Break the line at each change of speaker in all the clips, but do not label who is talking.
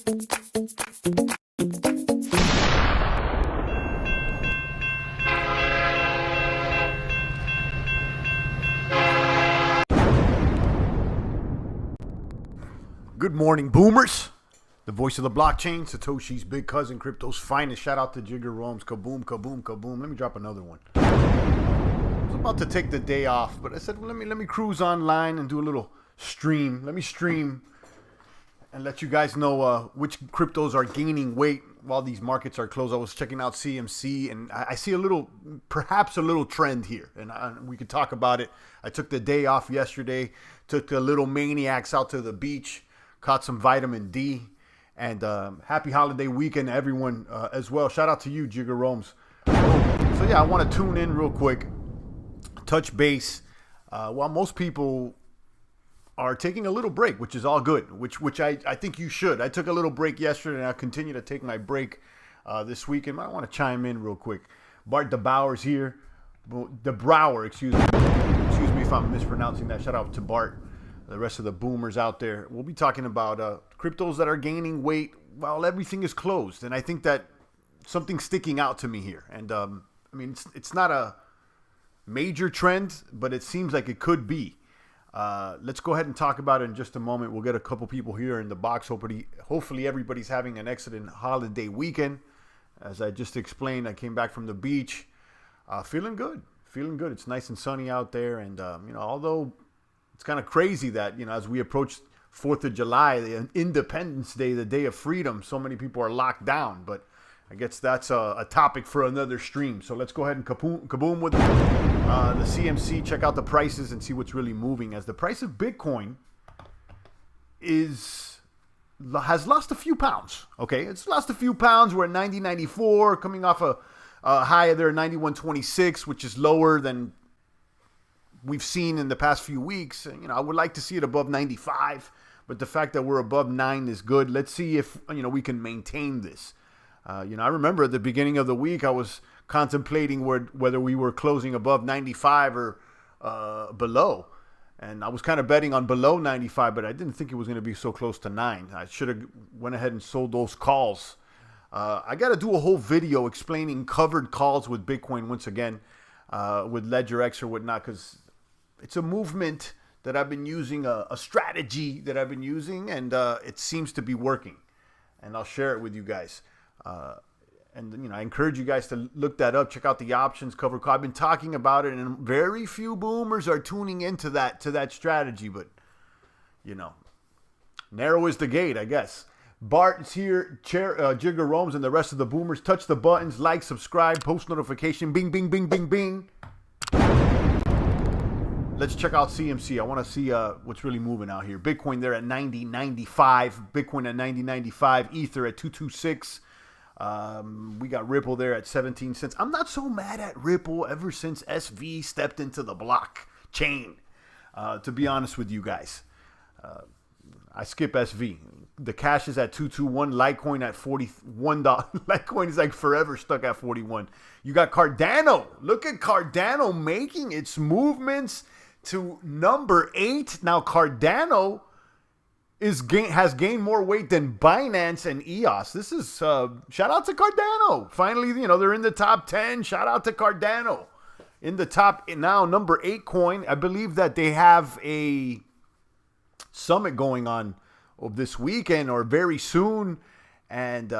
Good morning, boomers. The voice of the blockchain, Satoshi's big cousin, crypto's finest. Shout out to Jigger Rome's. Kaboom, kaboom, kaboom. Let me drop another one. I was about to take the day off, but I said, well, let me cruise online and do a little stream. Let me stream and let you guys know which cryptos are gaining weight while these markets are closed. I was checking out CMC, and I see perhaps a little trend here, and we could talk about it. I took the day off yesterday, took the little maniacs out to the beach, caught some vitamin D, and happy holiday weekend to everyone as well. Shout out to you, Jigger Romes. So yeah, I want to tune in real quick, touch base. While most people are taking a little break, which is all good, which I think you should. I took a little break yesterday, and I'll continue to take my break this weekend. I want to chime in real quick. Bart DeBauer's here. DeBrouwer, excuse me if I'm mispronouncing that. Shout out to Bart. The rest of the boomers out there. We'll be talking about cryptos that are gaining weight while everything is closed. And I think that something's sticking out to me here. And I mean, it's not a major trend, but it seems like it could be. Let's go ahead and talk about it in just a moment. We'll get a couple people here in the box. Hopefully everybody's having an excellent holiday weekend. As I just explained, I came back from the beach, feeling good. It's nice and sunny out there. And, although it's kind of crazy that, as we approach 4th of July, the Independence Day, the day of freedom, so many people are locked down. But I guess that's a topic for another stream. So let's go ahead and kaboom with the CMC. Check out the prices and see what's really moving. As the price of Bitcoin has lost a few pounds. Okay, it's lost a few pounds. We're at 90.94, coming off a high there at 91.26, which is lower than we've seen in the past few weeks. I would like to see it above 95, but the fact that we're above 9 is good. Let's see if we can maintain this. I remember at the beginning of the week I was contemplating whether we were closing above 95 or below, and I was kind of betting on below 95, but I didn't think it was going to be so close to 9. I should have went ahead and sold those calls. I got to do a whole video explaining covered calls with Bitcoin once again, with LedgerX or whatnot, because it's a movement that I've been using, a strategy that I've been using, and it seems to be working. And I'll share it with you guys. And I encourage you guys to look that up. Check out the options cover call. I've been talking about it, and very few boomers are tuning into that strategy. But narrow is the gate, I guess. Bart's here, Jigger Romes, and the rest of the boomers. Touch the buttons, like, subscribe, post notification, bing, bing, bing, bing, bing. Let's check out CMC. I want to see what's really moving out here. Bitcoin there at 90.95. Bitcoin at 90.95. Ether at 226. We got Ripple there at 17 cents. I'm not so mad at Ripple ever since SV stepped into the blockchain, to be honest with you guys. I skip SV. The cash is at 221. Litecoin at $41. Litecoin is like forever stuck at 41. You got Cardano. Look at Cardano making its movements to number 8. Now Cardano has gained more weight than Binance and EOS. This is shout out to Cardano. Finally, they're in the top 10. Shout out to Cardano. In the top now, number 8 coin. I believe that they have a summit going on this weekend or very soon, and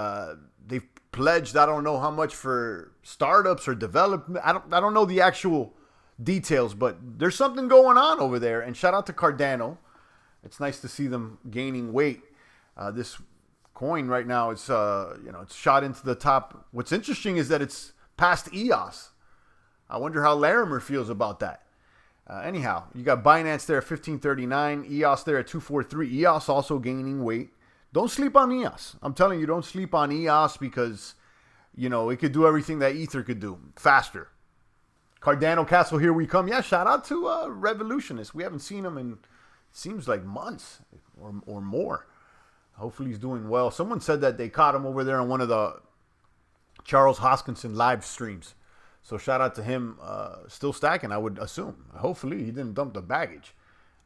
they've pledged I don't know how much for startups or development. I don't know the actual details, but there's something going on over there. And shout out to Cardano. It's nice to see them gaining weight. This coin right now, it's shot into the top. What's interesting is that it's past EOS. I wonder how Larimer feels about that. Anyhow, you got Binance there at 1539, EOS there at 243. EOS also gaining weight. Don't sleep on EOS. I'm telling you, don't sleep on EOS because, it could do everything that Ether could do faster. Cardano Castle, here we come. Yeah, shout out to Revolutionist. We haven't seen him in, seems like months or more. Hopefully he's doing well. Someone said that they caught him over there on one of the Charles Hoskinson live streams. So shout out to him, still stacking, I would assume. Hopefully he didn't dump the baggage.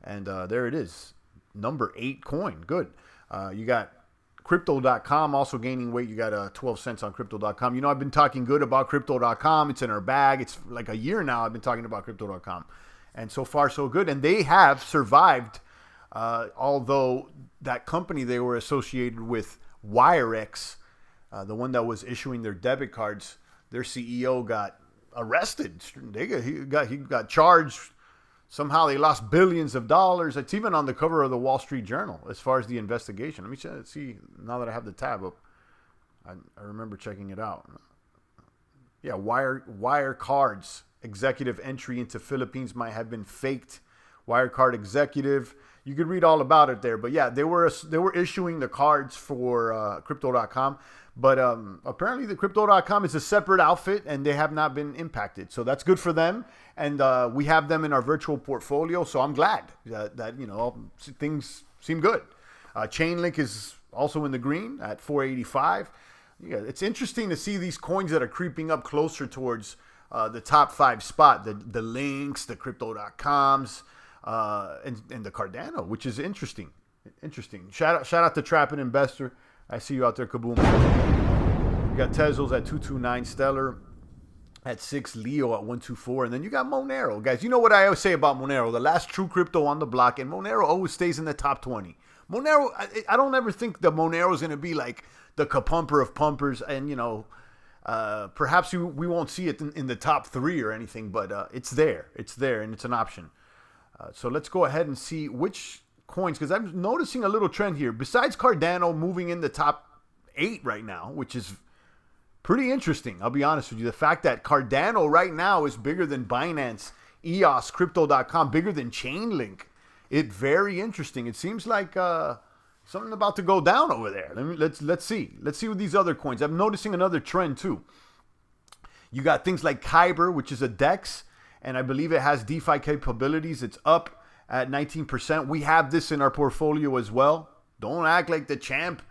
And there it is, number 8 coin. Good. You got Crypto.com also gaining weight. You got 12 cents on Crypto.com. You know, I've been talking good about Crypto.com. It's in our bag. It's like a year now I've been talking about Crypto.com. And so far, so good. And they have survived, although that company they were associated with, Wirex, the one that was issuing their debit cards, their CEO got arrested. He got charged. Somehow they lost billions of dollars. It's even on the cover of the Wall Street Journal as far as the investigation. Let me see now that I have the tab up. I remember checking it out. Yeah, Wirecards executive entry into Philippines might have been faked. Wirecard executive. You could read all about it there. But yeah, they were issuing the cards for Crypto.com. But apparently the Crypto.com is a separate outfit and they have not been impacted. So that's good for them. And we have them in our virtual portfolio. So I'm glad that you know, things seem good. Chainlink is also in the green at 485. Yeah, it's interesting to see these coins that are creeping up closer towards the top 5 spot. The Links, the Crypto.coms, and the Cardano, which is interesting. Shout out to Trappin' Investor. I see you out there, Kaboom. You got Tezos at 229, Stellar at 6, Leo at 124, and then you got Monero. Guys, you know what I always say about Monero, the last true crypto on the block, and Monero always stays in the top 20. Monero, I don't ever think the Monero is going to be like the kapumper of pumpers, and you know, perhaps we won't see it in the top 3 or anything, but it's there, and it's an option. So let's go ahead and see which coins, because I'm noticing a little trend here. Besides Cardano moving in the top 8 right now, which is pretty interesting, I'll be honest with you. The fact that Cardano right now is bigger than Binance, EOS, Crypto.com, bigger than Chainlink. It's very interesting. It seems like something about to go down over there. Let's see. Let's see with these other coins. I'm noticing another trend too. You got things like Kyber, which is a DEX, and I believe it has DeFi capabilities. It's up at 19%. We have this in our portfolio as well. Don't act like the champ,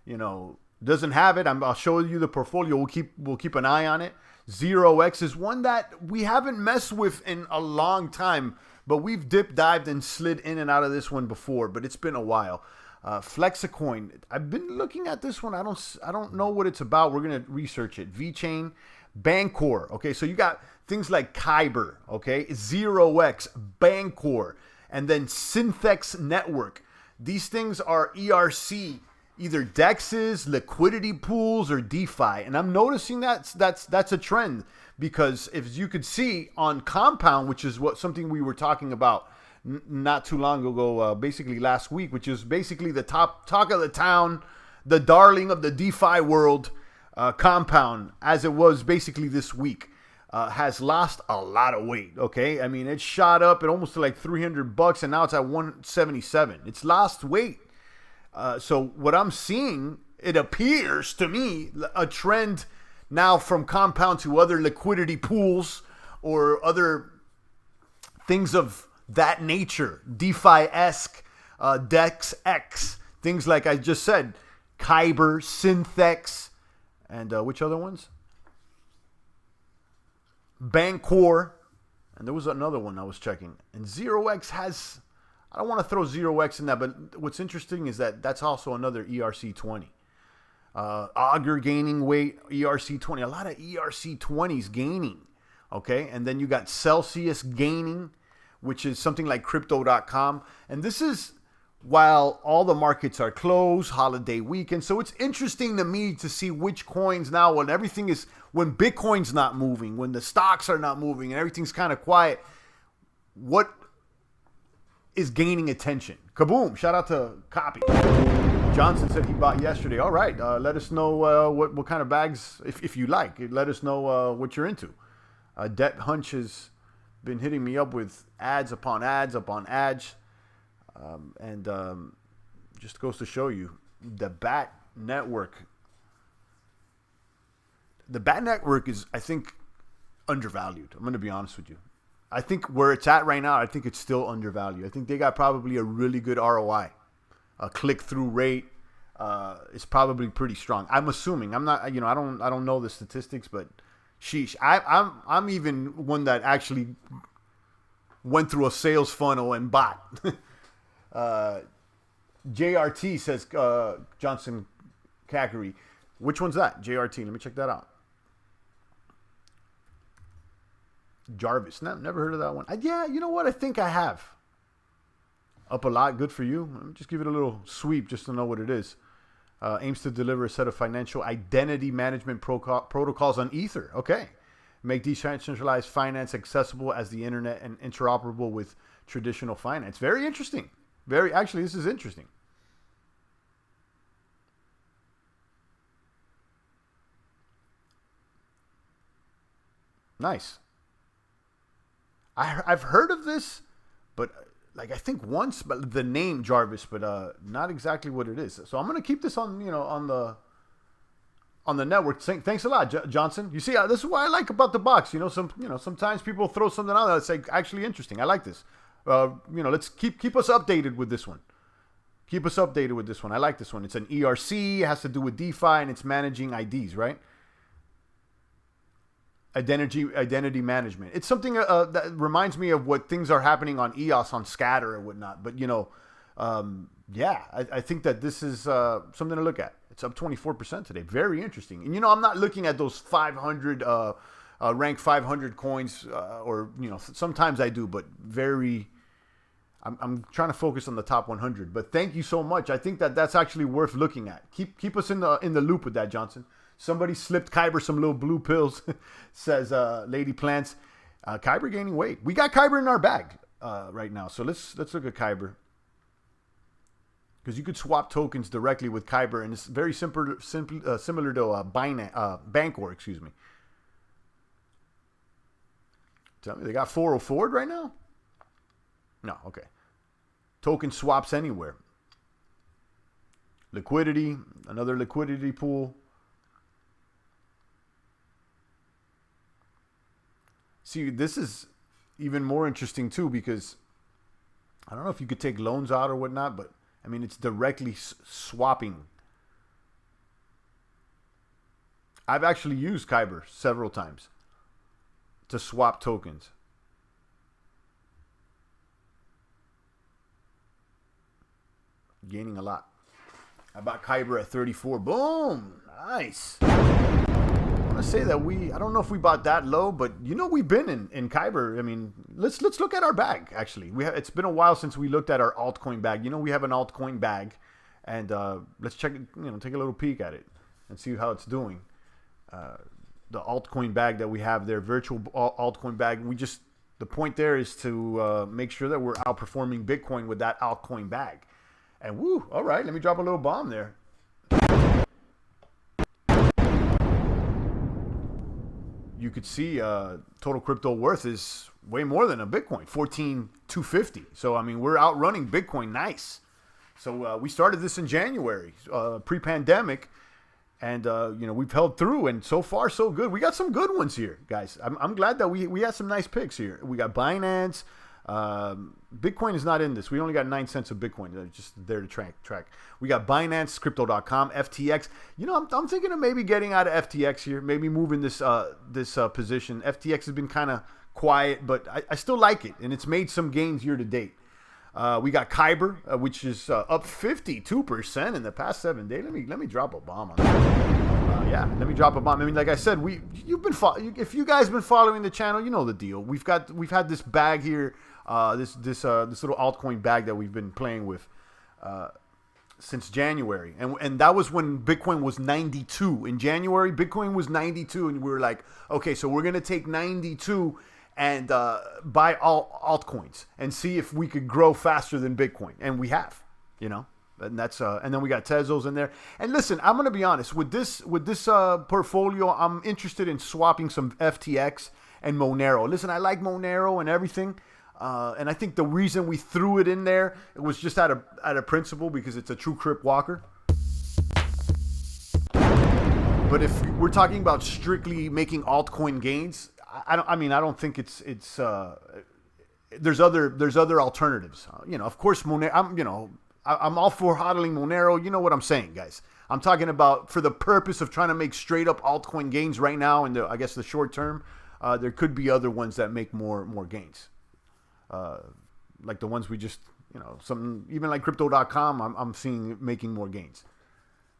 you know, doesn't have it. I'll show you the portfolio. We'll keep an eye on it. 0x is one that we haven't messed with in a long time, but we've dived and slid in and out of this one before, but it's been a while. Flexicoin, I've been looking at this one. I don't know what it's about. We're gonna research it. VeChain, Bancor. Okay, so you got things like Kyber. Okay, 0x, Bancor, and then Synthex Network. These things are ERC, either DEXs, liquidity pools, or DeFi. And I'm noticing that's a trend, because if you could see on Compound, which is something we were talking about not too long ago, basically last week, which is basically the talk of the town, the darling of the DeFi world, Compound, as it was basically this week, has lost a lot of weight. Okay, I mean, it shot up at almost to like $300, and now it's at 177. It's lost weight. So what I'm seeing, it appears to me, a trend now from Compound to other liquidity pools or other things of that nature, DeFi-esque, DEX-X, things like I just said, Kyber, Synthex, and which other ones? Bancor, and there was another one I was checking. And 0x has, I don't want to throw 0x in that, but what's interesting is that that's also another ERC20. Augur gaining weight, ERC20. A lot of ERC20s gaining, okay? And then you got Celsius gaining, which is something like Crypto.com. And this is while all the markets are closed, holiday weekend. So it's interesting to me to see which coins now, when everything is, when Bitcoin's not moving, when the stocks are not moving, and everything's kind of quiet, what is gaining attention? Kaboom! Shout out to Copy. Johnson said he bought yesterday. All right, let us know what kind of bags, if you like. Let us know what you're into. Debt Hunch has been hitting me up with ads upon ads upon ads. Just goes to show you the BAT network. The BAT network is, I think, undervalued. I'm going to be honest with you. I think where it's at right now, I think it's still undervalued. I think they got probably a really good ROI. A click-through rate is probably pretty strong. I'm assuming. I'm not. I don't know the statistics, but sheesh. I'm even one that actually went through a sales funnel and bought. JRT says, Johnson Kakari. Which one's that? JRT. Let me check that out. Jarvis. Never heard of that one. Yeah, you know what? I think I have. Up a lot. Good for you. Let me just give it a little sweep just to know what it is. Aims to deliver a set of financial identity management protocols on Ether. Okay. Make decentralized finance accessible as the internet and interoperable with traditional finance. Very interesting. Actually, this is interesting. Nice. I've heard of this, but like I think once, but the name Jarvis, but not exactly what it is. So I'm gonna keep this on on the network. Thanks a lot, Johnson. You see, this is what I like about the box. Sometimes people throw something out that's like actually interesting. I like this. Let's keep us updated with this one. Keep us updated with this one. I like this one. It's an ERC. It has to do with DeFi, and it's managing IDs, right? Identity management. It's something that reminds me of what things are happening on EOS, on Scatter and whatnot. But, I think that this is something to look at. It's up 24% today. Very interesting. And, I'm not looking at those 500, rank 500 coins, or, sometimes I do, but I'm trying to focus on the top 100. But thank you so much. I think that that's actually worth looking at. Keep us in the loop with that, Johnson. Somebody slipped Kyber some little blue pills, says Lady Plants. Kyber gaining weight. We got Kyber in our bag right now. So let's look at Kyber. Because you could swap tokens directly with Kyber, and it's very similar to Binance, Bancor, excuse me. Tell me, they got 404 right now? No, okay. Token swaps anywhere. Liquidity, another liquidity pool. See, this is even more interesting too, because I don't know if you could take loans out or whatnot, but I mean, it's directly swapping. I've actually used Kyber several times to swap tokens. Gaining a lot. I bought Kyber at 34. Boom! Nice. I say that I don't know if we bought that low, but we've been in Kyber. I mean, let's look at our bag. Actually, it's been a while since we looked at our altcoin bag. We have an altcoin bag, and let's check it. Take a little peek at it and see how it's doing. The altcoin bag that we have there, virtual altcoin bag. The point there is to make sure that we're outperforming Bitcoin with that altcoin bag. And woo! All right, let me drop a little bomb there. You could see total crypto worth is way more than a Bitcoin, 14,250. So, I mean, we're outrunning Bitcoin. Nice. So, we started this in January, pre-pandemic, and, we've held through, and so far, so good. We got some good ones here, guys. I'm glad that we had some nice picks here. We got Binance. Bitcoin is not in this. We only got 9 cents of Bitcoin. They're just there to track. We got Binance, Crypto.com, FTX. I'm thinking of maybe getting out of FTX here. Maybe moving this position. FTX has been kind of quiet, but I still like it, and it's made some gains year to date. We got Kyber, which is up 52% in the past 7 days. Let me drop a bomb on that. Let me drop a bomb. I mean, like I said, if you guys been following the channel, you know the deal. We've had this bag here. This little altcoin bag that we've been playing with since January, and that was when Bitcoin was 92. In January, Bitcoin was 92, and we were like, okay, so we're gonna take 92 and buy all altcoins and see if we could grow faster than Bitcoin, and we have, and that's and then we got Tezos in there. And listen, I'm gonna be honest with this portfolio. I'm interested in swapping some FTX and Monero. Listen, I like Monero and everything. And I think the reason we threw it in there, it was just out of principle, because it's a true Crip Walker. But if we're talking about strictly making altcoin gains, I don't think it's there's other alternatives. Of course, Monero. I'm all for hodling Monero. You know what I'm saying, guys. I'm talking about for the purpose of trying to make straight up altcoin gains right now in the short term. There could be other ones that make more gains. Like the ones we just, something even like Crypto.com, I'm seeing making more gains.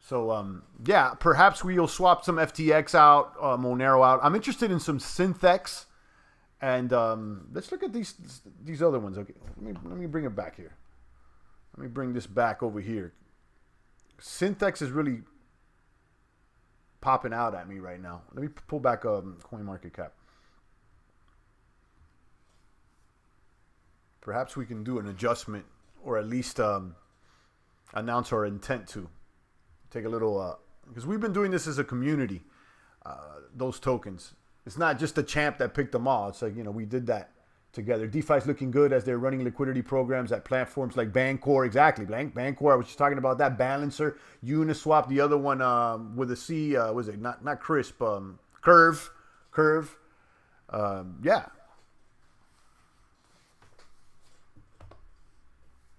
So yeah, perhaps we'll swap some FTX out, Monero out. I'm interested in some Synthex, and let's look at these other ones. Okay, let me bring it back here. Let me bring this back over here. Synthex is really popping out at me right now. Let me pull back CoinMarketCap. Perhaps we can do an adjustment, or at least announce our intent to take a little, because we've been doing this as a community. Those tokens, it's not just the champ that picked them all. It's like, we did that together. DeFi's looking good as they're running liquidity programs at platforms like Bancor. Exactly, Bancor. I was just talking about that. Balancer, Uniswap, the other one with a C. Was it not Crisp? Curve. Yeah.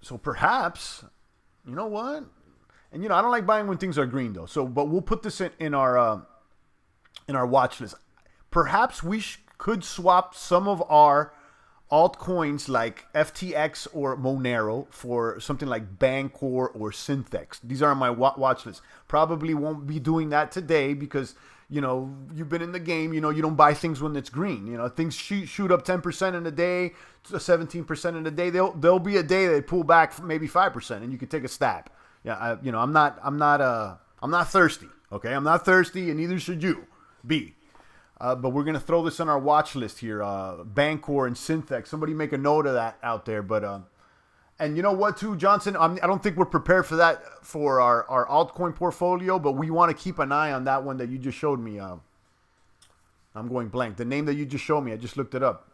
So perhaps, you know what? And I don't like buying when things are green though. So, but we'll put this in our watch list. Perhaps we could swap some of our altcoins like FTX or Monero for something like Bancor or Synthex. These are on my watch list. Probably won't be doing that today because you've been in the game. You don't buy things when it's green. Things shoot up 10% in a day, 17% in a day. There'll be a day they pull back maybe 5%, and you can take a stab. Yeah, I'm not thirsty. Okay, I'm not thirsty, and neither should you be. But we're gonna throw this on our watch list here. Bancor and Synthex. Somebody make a note of that out there. But and you know what, too, Johnson? I don't think we're prepared for that for our altcoin portfolio, but we want to keep an eye on that one that you just showed me. I'm going blank. The name that you just showed me, I just looked it up.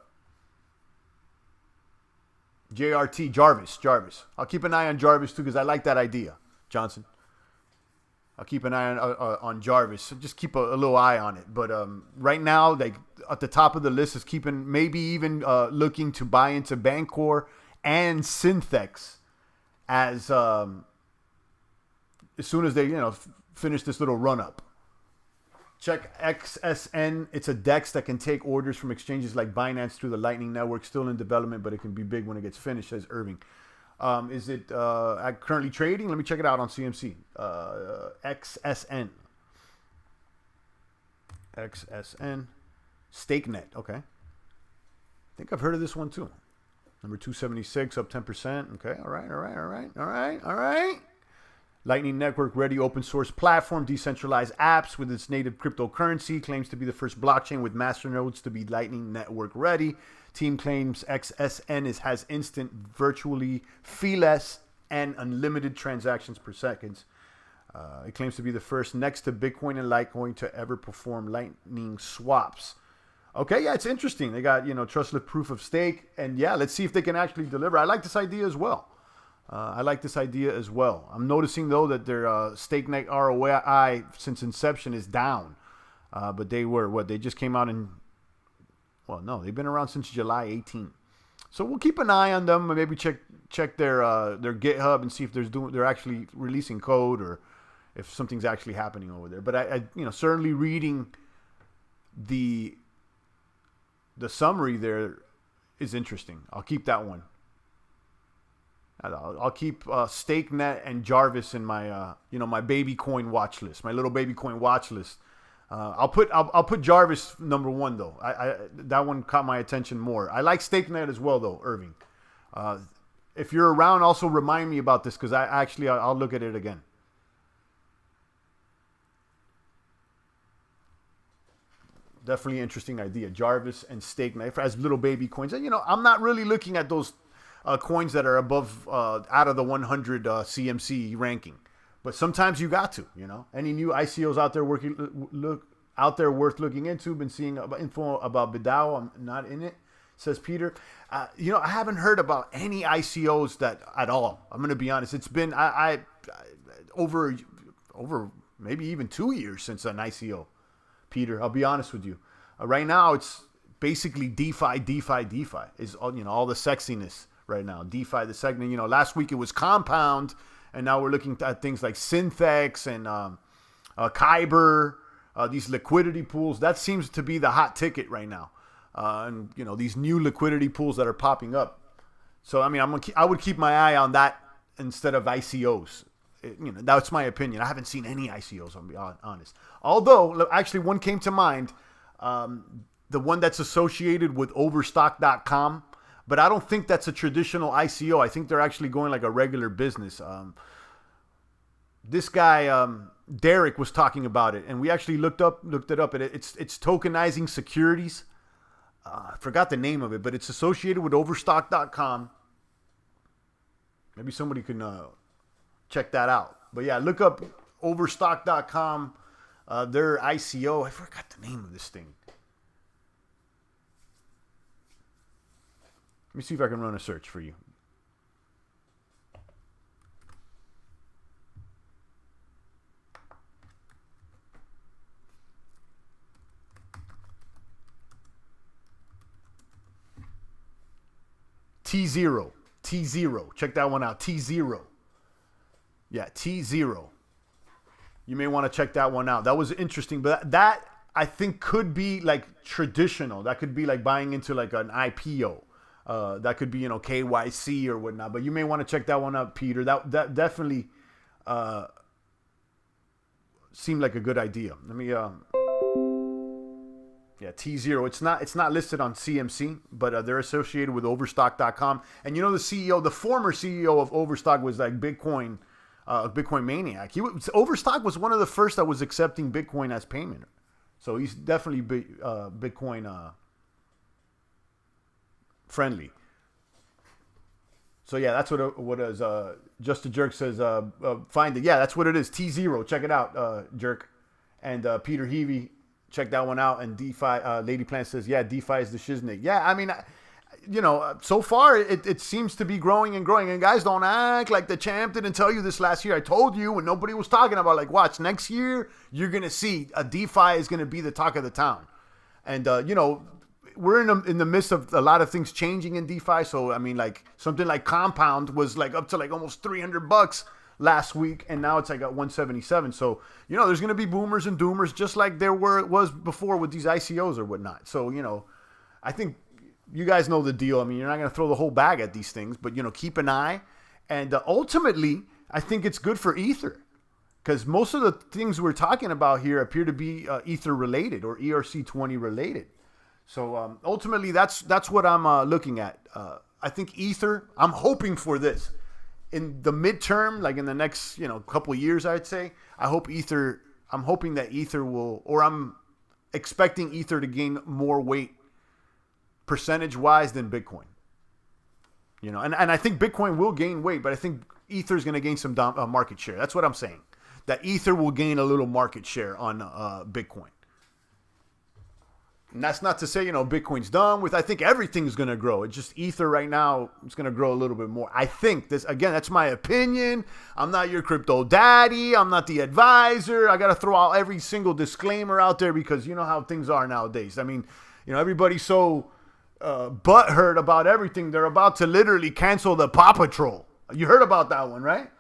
JRT, Jarvis. I'll keep an eye on Jarvis, too, because I like that idea, Johnson. I'll keep an eye on Jarvis. So just keep a little eye on it. But right now, like at the top of the list is keeping, maybe even looking to buy into Bancor and Synthex as soon as they finish this little run up. Check XSN. It's a DEX that can take orders from exchanges like Binance through the Lightning Network. Still in development, but it can be big when it gets finished, says Irving. Is it currently trading? Let me check it out on CMC. XSN. StakeNet. Okay. I think I've heard of this one too. Number 276, up 10%. Okay. All right. Lightning Network ready open source platform, decentralized apps with its native cryptocurrency, claims to be the first blockchain with masternodes to be Lightning Network ready. Team claims XSN has instant, virtually fee-less, and unlimited transactions per second. It claims to be the first next to Bitcoin and Litecoin to ever perform Lightning swaps. Okay, yeah, it's interesting. They got, trustless proof of stake. And yeah, let's see if they can actually deliver. I like this idea as well. I'm noticing, though, that their StakeNet ROI since inception is down. But they were, they just came out they've been around since July 18. So we'll keep an eye on them and maybe check their GitHub and see if they're actually releasing code or if something's actually happening over there. But I certainly reading the summary there is interesting. I'll keep that one. I'll keep StakeNet and Jarvis in my my baby coin watch list, my little baby coin watch list. I'll put Jarvis number one though. That one caught my attention more. I like StakeNet as well though, Irving. If you're around, also remind me about this because I'll look at it again. Definitely interesting idea. Jarvis and StakeNet as little baby coins. And I'm not really looking at those coins that are above out of the 100 CMC ranking. But sometimes you got to, any new ICOs out there worth looking into. Been seeing info about Bidao. I'm not in it, says Peter. I haven't heard about any ICOs that at all. I'm going to be honest. It's been I over maybe even 2 years since an ICO. Peter, I'll be honest with you. Right now, it's basically DeFi is all the sexiness right now. DeFi, the segment. Last week it was Compound. And now we're looking at things like Synthex and Kyber, these liquidity pools. That seems to be the hot ticket right now. And these new liquidity pools that are popping up. So I would keep my eye on that instead of ICOs. that's my opinion. I haven't seen any ICOs, I'll be honest. Although, actually, one came to mind, the one that's associated with Overstock.com, but I don't think that's a traditional ICO. I think they're actually going like a regular business. This guy, Derek, was talking about it, and we actually looked it up. It's tokenizing securities. I forgot the name of it, but it's associated with Overstock.com. Maybe somebody can check that out. But yeah, look up Overstock.com, their ICO. I forgot the name of this thing. Let me see if I can run a search for you. T0. Check that one out. T0. Yeah, T0. You may want to check that one out. That was interesting, but that I think could be like traditional. That could be like buying into like an IPO. That could be, KYC or whatnot. But you may want to check that one out, Peter. That definitely seemed like a good idea. Let me. Yeah, T0. It's not listed on CMC, but they're associated with Overstock.com. And the former CEO of Overstock was like Bitcoin maniac. Overstock was one of the first that was accepting Bitcoin as payment. So he's definitely Bitcoin friendly. So yeah, that's what is Just a Jerk says. Find it. Yeah, that's what it is. T0. Check it out, Jerk. And Peter Heavey. Check that one out. And DeFi, Lady Plant says, yeah, DeFi is the shiznick. Yeah, I mean, so far it seems to be growing and growing. And guys, don't act like the champ didn't tell you this last year. I told you when nobody was talking about, like, watch, next year, you're going to see a DeFi is going to be the talk of the town. And, we're in the midst of a lot of things changing in DeFi. So, I mean, like something like Compound was like up to like almost $300 last week, and now it's like at 177. So there's going to be boomers and doomers, just like there was before with these ICOs or whatnot. So I think you guys know the deal. I mean, you're not going to throw the whole bag at these things, but keep an eye. And ultimately, I think it's good for Ether, because most of the things we're talking about here appear to be Ether related or ERC20 related. So ultimately, that's what I'm looking at. I think Ether. I'm hoping for this. In the midterm, like in the next, couple of years, I'd say, I'm hoping that Ether I'm expecting Ether to gain more weight percentage-wise than Bitcoin. And I think Bitcoin will gain weight, but I think Ether is going to gain some market share. That's what I'm saying. That Ether will gain a little market share on Bitcoin. And that's not to say, Bitcoin's done with. I think everything's going to grow. It's just Ether right now, it's going to grow a little bit more. I think this, again, that's my opinion. I'm not your crypto daddy. I'm not the advisor. I got to throw out every single disclaimer out there because you know how things are nowadays. I mean, everybody's so butthurt about everything. They're about to literally cancel the Paw Patrol. You heard about that one, right?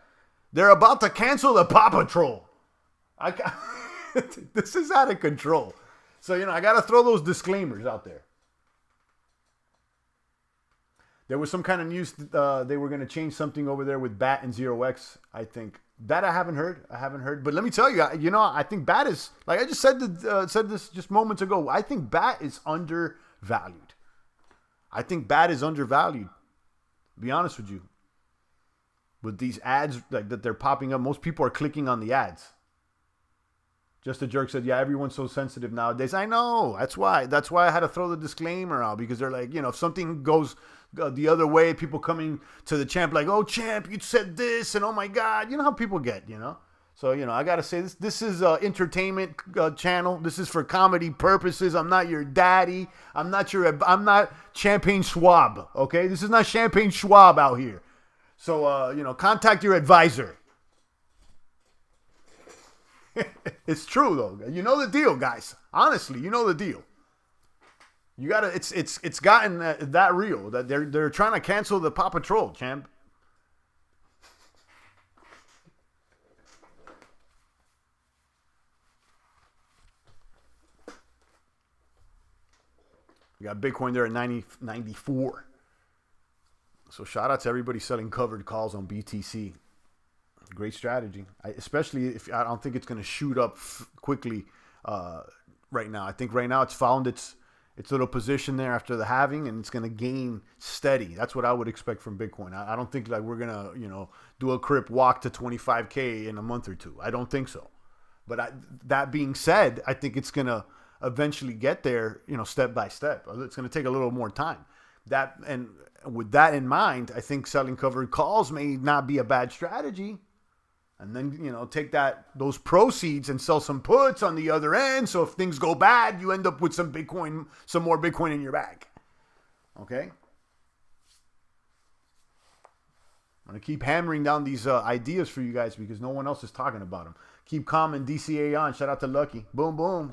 They're about to cancel the Paw Patrol. This is out of control. So, I got to throw those disclaimers out there. There was some kind of news they were going to change something over there with BAT and 0x, I think. That I haven't heard. But let me tell you, I think BAT is, like I just said this just moments ago, I think BAT is undervalued. To be honest with you. With these ads like that they're popping up, most people are clicking on the ads. Just a Jerk said, yeah, everyone's so sensitive nowadays. I know. That's why I had to throw the disclaimer out, because they're like, if something goes the other way, people coming to the champ like, oh, champ, you said this, and oh my God. You know how people get, So, I got to say, this is an entertainment channel. This is for comedy purposes. I'm not your daddy. I'm not Champagne Schwab, okay? This is not Champagne Schwab out here. So, contact your advisor. It's true though. You know the deal, guys. Honestly, you know the deal. You gotta. It's gotten that real that they're trying to cancel the Paw Patrol, champ. We got Bitcoin there at 90.94. So shout out to everybody selling covered calls on BTC. Great strategy, especially if I don't think it's going to shoot up quickly right now. I think right now it's found its little position there after the halving, and it's going to gain steady. That's what I would expect from Bitcoin. I don't think like we're going to do a crip walk to 25K in a month or two. I don't think so. But that being said, I think it's going to eventually get there, step by step. It's going to take a little more time. And with that in mind, I think selling covered calls may not be a bad strategy. And then, take those proceeds and sell some puts on the other end. So if things go bad, you end up with some more Bitcoin in your bag. Okay? I'm going to keep hammering down these ideas for you guys because no one else is talking about them. Keep calm and DCA on. Shout out to Lucky. Boom, boom.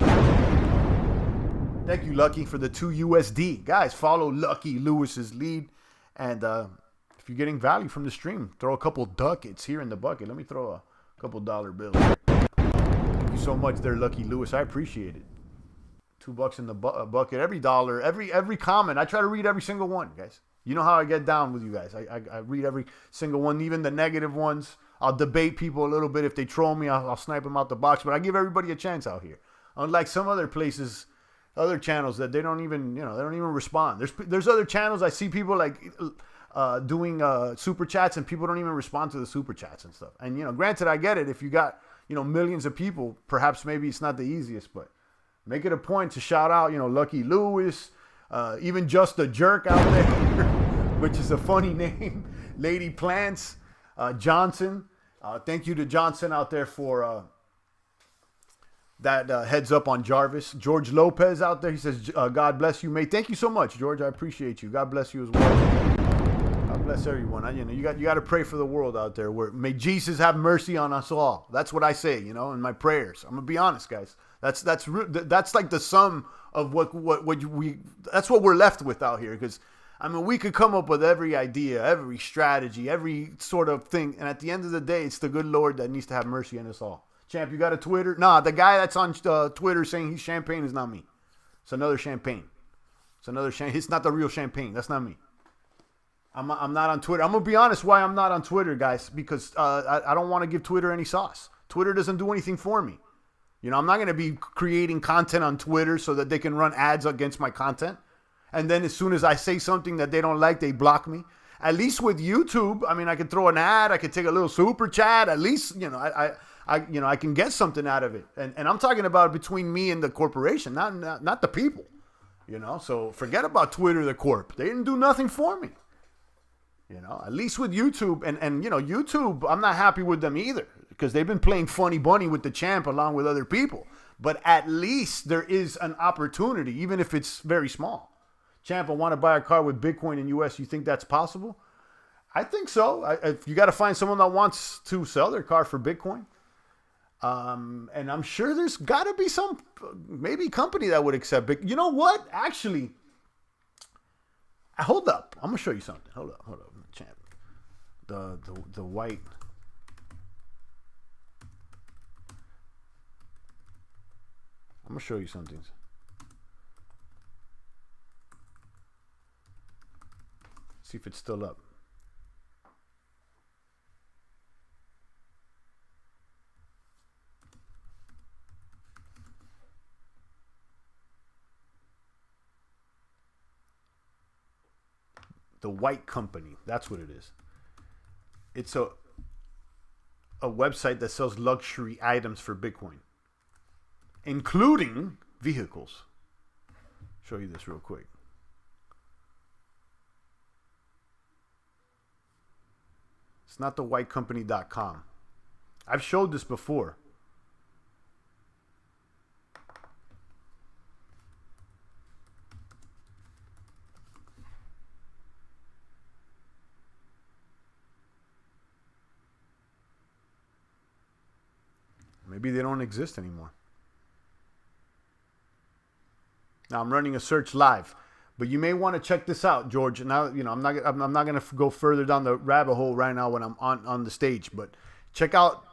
Thank you, Lucky, for the 2 USD. Guys, follow Lucky Lewis's lead. And if you're getting value from the stream, throw a couple ducats here in the bucket. Let me throw a couple dollar bills. Thank you so much there, Lucky Lewis. I appreciate it. $2 in the bucket. Every dollar, every comment. I try to read every single one, guys. You know how I get down with you guys. I read every single one, even the negative ones. I'll debate people a little bit. If they troll me, I'll snipe them out the box. But I give everybody a chance out here. Unlike some other places, other channels that they don't even respond. There's other channels I see people like doing super chats and people don't even respond to the super chats and stuff. And granted, I get it. If you got millions of people, perhaps maybe it's not the easiest, but make it a point to shout out Lucky Lewis, even Just a Jerk out there, which is a funny name. Lady Plants, Johnson. Thank you to Johnson out there for that heads up on Jarvis. George Lopez out there. He says, God bless you, mate. Thank you so much, George. I appreciate you. God bless you as well. God bless everyone. You got to pray for the world out there. May Jesus have mercy on us all. That's what I say, in my prayers. I'm going to be honest, guys. That's like the sum of what that's what we're left with out here. Because we could come up with every idea, every strategy, every sort of thing. And at the end of the day, it's the good Lord that needs to have mercy on us all. Champ, you got a Twitter? Nah, the guy that's on Twitter saying he's Champagne is not me. It's another Champagne. It's not the real Champagne. That's not me. I'm not on Twitter. I'm going to be honest why I'm not on Twitter, guys, because I don't want to give Twitter any sauce. Twitter doesn't do anything for me. I'm not going to be creating content on Twitter so that they can run ads against my content. And then as soon as I say something that they don't like, they block me. At least with YouTube, I can throw an ad. I can take a little super chat. At least, I can get something out of it. And I'm talking about between me and the corporation, not the people. So forget about Twitter, the corp. They didn't do nothing for me. At least with YouTube and YouTube, I'm not happy with them either because they've been playing funny bunny with the champ along with other people. But at least there is an opportunity, even if it's very small. Champ, I want to buy a car with Bitcoin in US. You think that's possible? I think so. If you got to find someone that wants to sell their car for Bitcoin. And I'm sure there's got to be some maybe company that would accept Bitcoin. You know what? Actually, hold up. I'm going to show you something. Hold up. Champ. The white. I'm going to show you something. See if it's still up. The White Company. That's what it is. It's a website that sells luxury items for Bitcoin, including vehicles. Show you this real quick. It's not the whitecompany.com. I've showed this before. Maybe they don't exist anymore. Now I'm running a search live, but you may want to check this out, George. Now, I'm not going to go further down the rabbit hole right now when I'm on the stage, but check out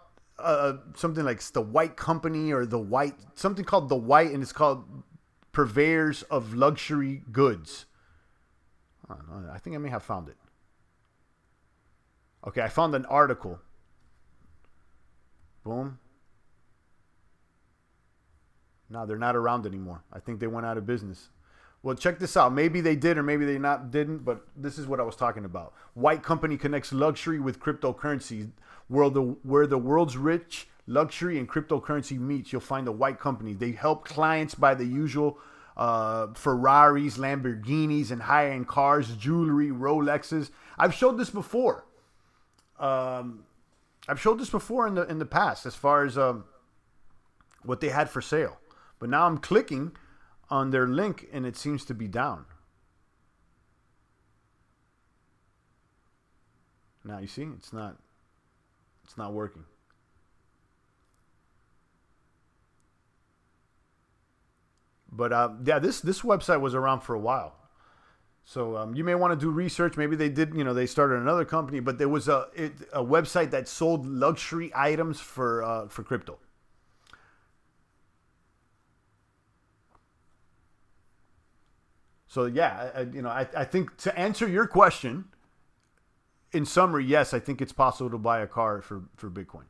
something like the White Company or something called the White, and it's called Purveyors of Luxury Goods. I think I may have found it. Okay, I found an article. Boom. No, they're not around anymore. I think they went out of business. Well, check this out. Maybe they did or maybe they not didn't, but this is what I was talking about. White company connects luxury with cryptocurrency. Where the world's rich, luxury, and cryptocurrency meets, you'll find a white company. They help clients buy the usual Ferraris, Lamborghinis, and high-end cars, jewelry, Rolexes. I've showed this before. I've showed this before in the past as far as what they had for sale. But now I'm clicking on their link and it seems to be down. Now you see, it's not working. But yeah, this website was around for a while. So you may want to do research. Maybe they did, they started another company, but there was a website that sold luxury items for crypto. So yeah, I think to answer your question, in summary, yes, I think it's possible to buy a car for Bitcoin.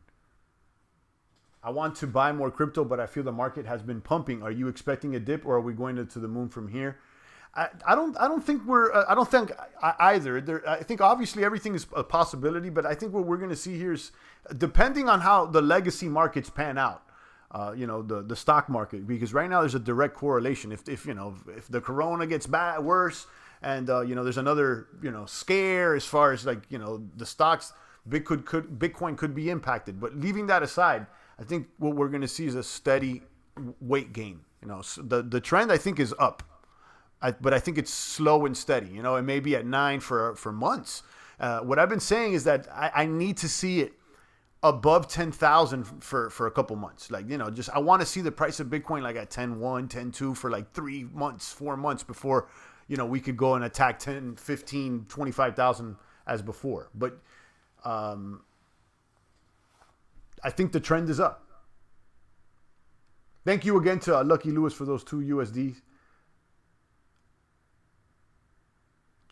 I want to buy more crypto, but I feel the market has been pumping. Are you expecting a dip, or are we going to the moon from here? I don't think either. I think obviously everything is a possibility, but I think what we're going to see here is, depending on how the legacy markets pan out, the stock market, because right now there's a direct correlation. If the corona gets worse, and there's another scare as far as the stocks, Bitcoin could be impacted. But leaving that aside, I think what we're going to see is a steady weight gain. So the trend I think is up. But I think it's slow and steady. It may be at 9 for months. What I've been saying is that I need to see it above 10,000 for a couple months. I want to see the price of Bitcoin at 10.1, 10.2 for 3 months, 4 months before, we could go and attack 10, 15, 25,000 as before. But I think the trend is up. Thank you again to Lucky Lewis for those 2 USDs.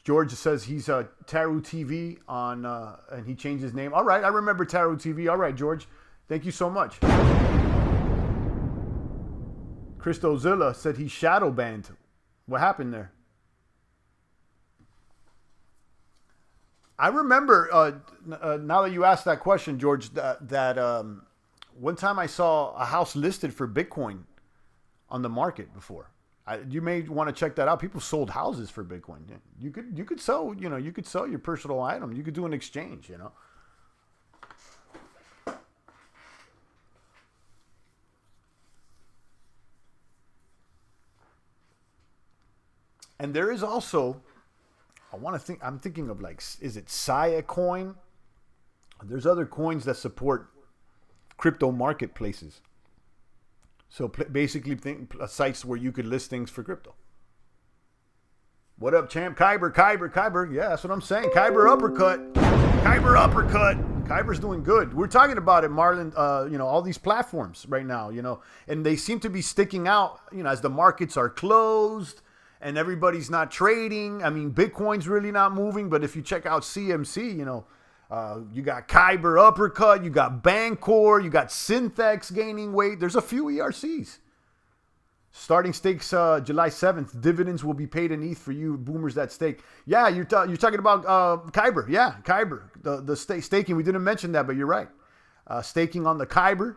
George says he's Taru TV on, and he changed his name. All right, I remember Taru TV. All right, George, thank you so much. Christozilla said he's shadow banned. What happened there? I remember, now that you asked that question, George, that one time I saw a house listed for Bitcoin on the market before. You may want to check that out. People sold houses for Bitcoin. You could sell, you could sell your personal item. You could do an exchange, And there is also, I'm thinking of is it Sia coin? There's other coins that support crypto marketplaces. So basically, sites where you could list things for crypto. What up, champ? Kyber. Yeah, that's what I'm saying. Kyber uppercut. Kyber's doing good. We're talking about it, Marlon. All these platforms right now, and they seem to be sticking out, as the markets are closed and everybody's not trading. I mean, Bitcoin's really not moving, but if you check out CMC, you got Kyber uppercut, you got Bancor, you got Synthex gaining weight. There's a few ERCs. Starting stakes July 7th. Dividends will be paid in ETH for you boomers that stake. Yeah, you're talking about Kyber. Yeah, Kyber. The staking. We didn't mention that, but you're right. Staking on the Kyber.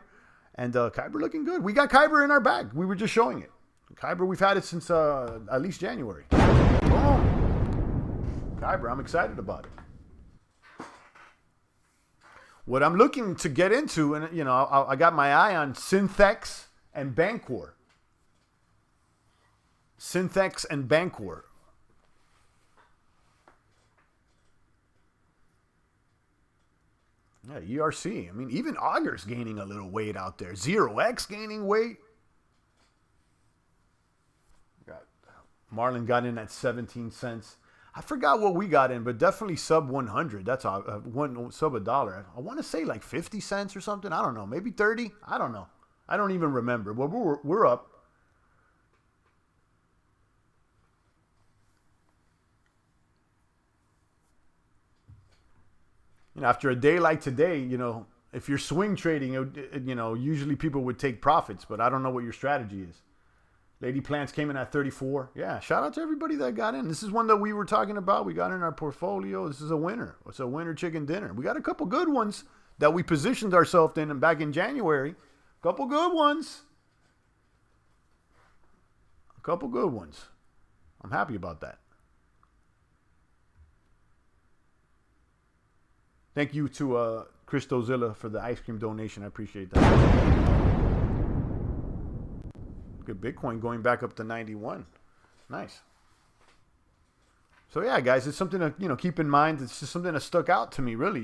And Kyber looking good. We got Kyber in our bag. We were just showing it. Kyber, we've had it since at least January. Boom. Kyber, I'm excited about it. What I'm looking to get into, and I got my eye on Synthex and Bancor. Synthex and Bancor. Yeah, ERC. I mean, even Augur's gaining a little weight out there. 0x gaining weight. Marlon got in at 17 cents. I forgot what we got in, but definitely sub 100. That's sub $1. I want to say 50 cents or something. I don't know. Maybe 30. I don't know. I don't even remember. But we're up. After a day like today, If you're swing trading, usually people would take profits, but I don't know what your strategy is. Lady Plants came in at 34. Yeah, shout out to everybody that got in. This is one that we were talking about. We got in our portfolio. This is a winner. It's a winner chicken dinner. We got a couple good ones that we positioned ourselves in back in January. Couple good ones. A couple good ones. I'm happy about that. Thank you to Christozilla for the ice cream donation. I appreciate that. Good, Bitcoin going back up to 91. Nice. So yeah, guys, it's something to keep in mind. It's just something that stuck out to me, really.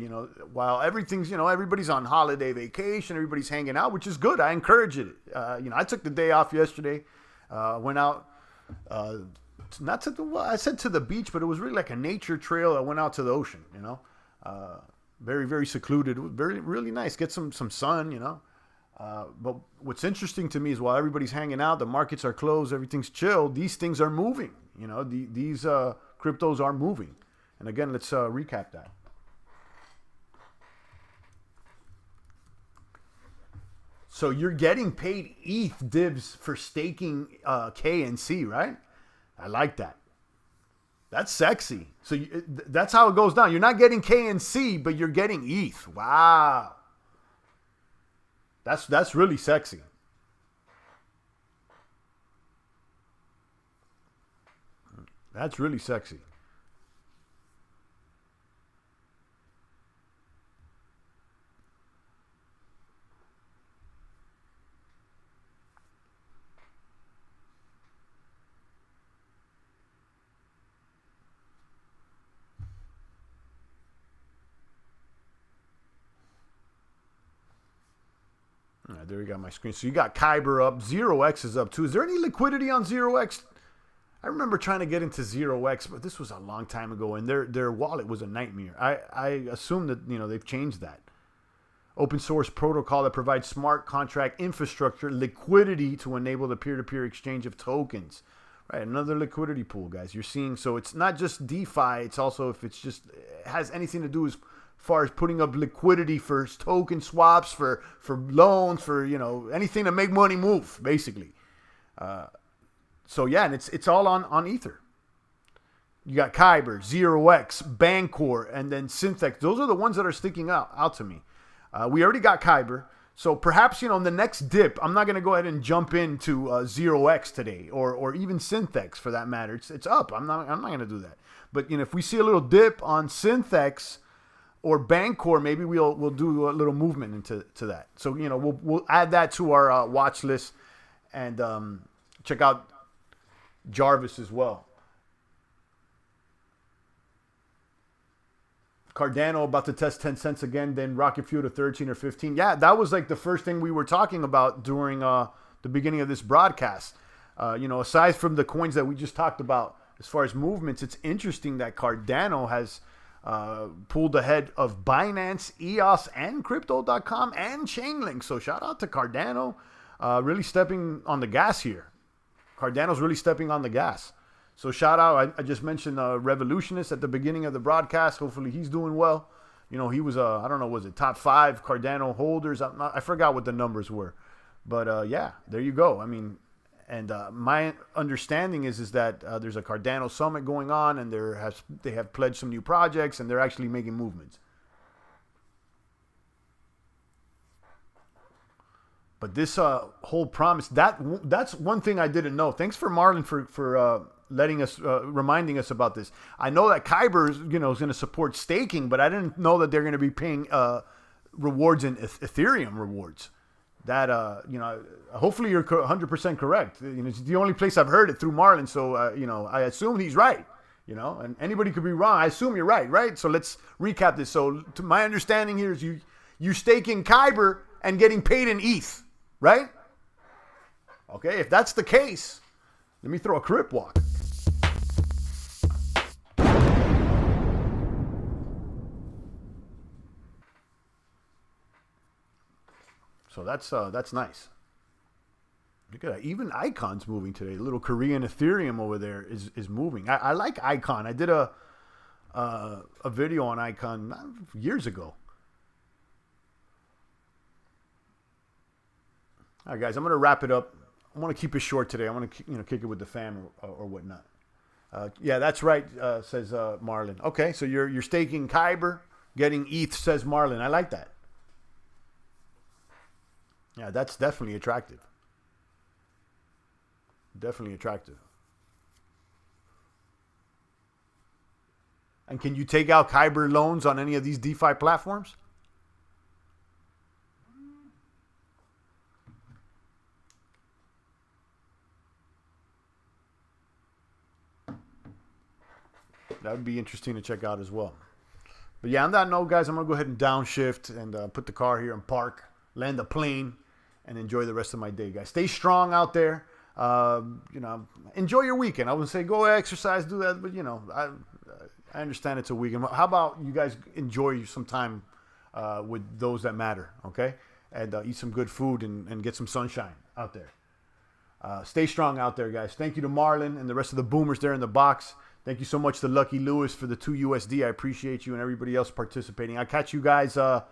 While everything's everybody's on holiday vacation, everybody's hanging out, which is good. I encourage it. I took the day off yesterday. Went out. Not to I said to the beach, but it was really like a nature trail. I went out to the ocean. Very, very secluded. Very, really nice. Get some sun. But what's interesting to me is while everybody's hanging out, the markets are closed, everything's chill, these things are moving. These cryptos are moving. And again, let's recap that. So you're getting paid ETH dibs for staking K and C, right? I like that. That's sexy. So that's how it goes down. You're not getting K and C, but you're getting ETH. Wow. That's really sexy. That's really sexy. All right, there we got my screen. So you got Kyber up. 0x is up too. Is there any liquidity on 0x? I remember trying to get into 0x, but this was a long time ago, and their wallet was a nightmare. I assume that they've changed that. Open source protocol that provides smart contract infrastructure, liquidity to enable the peer-to-peer exchange of tokens. Right, another liquidity pool, guys. You're seeing, so it's not just DeFi. It's also if it's just it has anything to do as far as putting up liquidity for token swaps, for loans, for anything to make money move, basically. So yeah, and it's all on Ether. You got Kyber, 0x, Bancor, and then Synthex. Those are the ones that are sticking out to me. We already got Kyber. So perhaps, in the next dip, I'm not going to go ahead and jump into 0x today or even Synthex for that matter. It's up. I'm not going to do that. But, if we see a little dip on Synthex or Bancor, maybe we'll do a little movement into that. So, we'll add that to our watch list and check out Jarvis as well. Cardano about to test 10 cents again, then Rocket Fuel to 13 or 15. Yeah, that was like the first thing we were talking about during the beginning of this broadcast. Aside from the coins that we just talked about as far as movements, it's interesting that Cardano has pulled ahead of Binance, EOS, and Crypto.com and Chainlink. So shout out to Cardano, really stepping on the gas here. Cardano's really stepping on the gas. So shout out, I just mentioned Revolutionist at the beginning of the broadcast. Hopefully he's doing well. He was, I don't know, was it top 5 Cardano holders? I forgot what the numbers were. But yeah, there you go. I mean, and my understanding is that there's a Cardano summit going on, and they have pledged some new projects, and they're actually making movements. But this whole promise, that's one thing I didn't know. Thanks for Marlon for letting us, reminding us about this. I know that Kyber is going to support staking, but I didn't know that they're going to be paying rewards in Ethereum rewards. That, hopefully you're 100% correct. It's the only place I've heard it through Marlon. So, I assume he's right, and anybody could be wrong. I assume you're right? So let's recap this. So to my understanding here is you staking Kyber and getting paid in ETH, right? Okay, if that's the case, let me throw a crip walk. So that's nice. Look at that. Even Icon's moving today. A little Korean Ethereum over there is moving. I like Icon. I did a video on Icon years ago. All right, guys, I'm going to wrap it up. I want to keep it short today. I want to kick it with the fam or whatnot. Yeah, that's right, says Marlon. Okay, so you're staking Kyber, getting ETH, says Marlon. I like that. Yeah, that's definitely attractive. Definitely attractive. And can you take out Kyber loans on any of these DeFi platforms? That would be interesting to check out as well. But yeah, on that note, guys, I'm going to go ahead and downshift and put the car here and park, land the plane, and enjoy the rest of my day, guys. Stay strong out there. Enjoy your weekend. I wouldn't say go exercise, do that, but, I understand it's a weekend. How about you guys enjoy some time with those that matter, okay? And eat some good food and get some sunshine out there. Stay strong out there, guys. Thank you to Marlon and the rest of the boomers there in the box. Thank you so much to Lucky Lewis for the 2 USD. I appreciate you and everybody else participating. I'll catch you guys on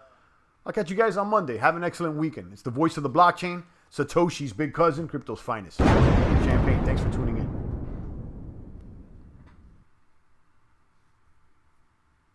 Monday. Have an excellent weekend. It's the voice of the blockchain, Satoshi's big cousin, crypto's finest. Champagne. Thanks for tuning in.